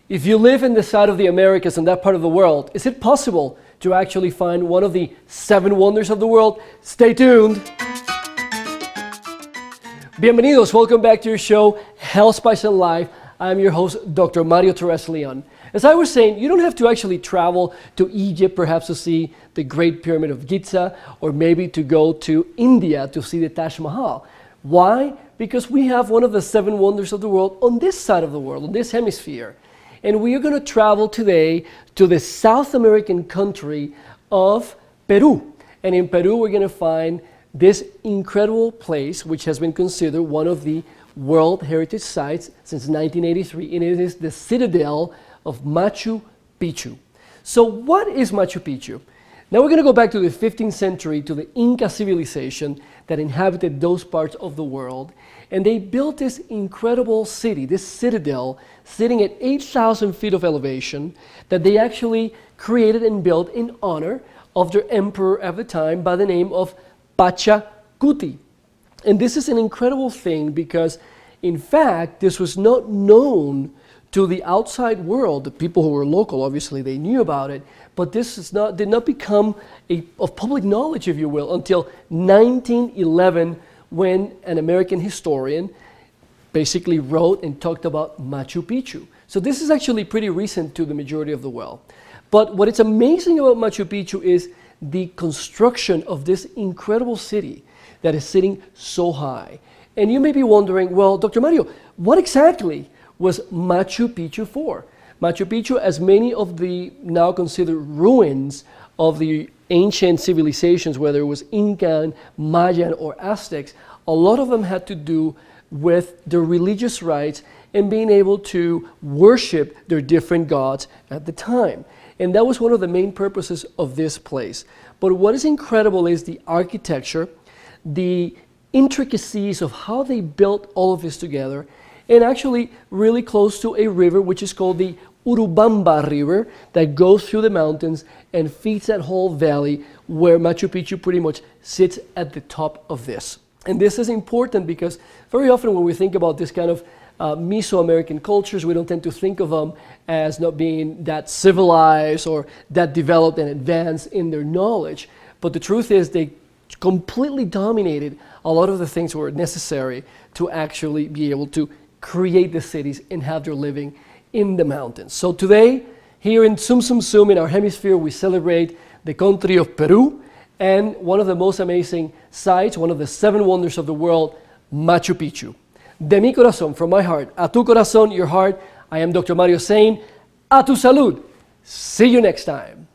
If you live in the side of the Americas in that part of the world, is it possible to actually find one of the 7 wonders of the world? Stay tuned. Bienvenidos, welcome back to your show, Health, Spice and Life. I'm your host, Dr. Mario Torres Leon. As I was saying, you don't have to actually travel to Egypt perhaps to see the Great Pyramid of Giza, or maybe to go to India to see the Taj Mahal. Why? Because we have one of the 7 wonders of the world on this side of the world, on this hemisphere. And we are going to travel today to the South American country of Peru. And in Peru, we're going to find this incredible place, which has been considered one of the World Heritage Sites since 1983, and it is the citadel of Machu Picchu. So what is Machu Picchu? Now we're going to go back to the 15th century, to the Inca civilization that inhabited those parts of the world. And they built this incredible city, this citadel, sitting at 8,000 feet of elevation, that they actually created and built in honor of their emperor at the time by the name of Pachacuti. And this is an incredible thing because, in fact, this was not known to the outside world. The people who were local, obviously, they knew about it, but this did not become of public knowledge, if you will, until 1911, when an American historian basically wrote and talked about Machu Picchu. So this is actually pretty recent to the majority of the world. But what is amazing about Machu Picchu is the construction of this incredible city that is sitting so high. And you may be wondering, well, Dr. Mario, what exactly was Machu Picchu for? Machu Picchu, as many of the now considered ruins of the ancient civilizations, whether it was Incan, Mayan, or Aztecs, a lot of them had to do with their religious rites and being able to worship their different gods at the time. And that was one of the main purposes of this place. But what is incredible is the architecture, the intricacies of how they built all of this together, and actually really close to a river which is called the Urubamba River that goes through the mountains and feeds that whole valley where Machu Picchu pretty much sits at the top of this. And this is important because very often when we think about this kind of Mesoamerican cultures, we don't tend to think of them as not being that civilized or that developed and advanced in their knowledge. But the truth is they completely dominated a lot of the things that were necessary to actually be able to create the cities and have their living in the mountains. So today, here in Zum Zum Zum, in our hemisphere, we celebrate the country of Peru and one of the most amazing sites, one of the 7 wonders of the world, Machu Picchu. De mi corazón, from my heart, a tu corazón, your heart, I am Dr. Mario saying, a tu salud. See you next time.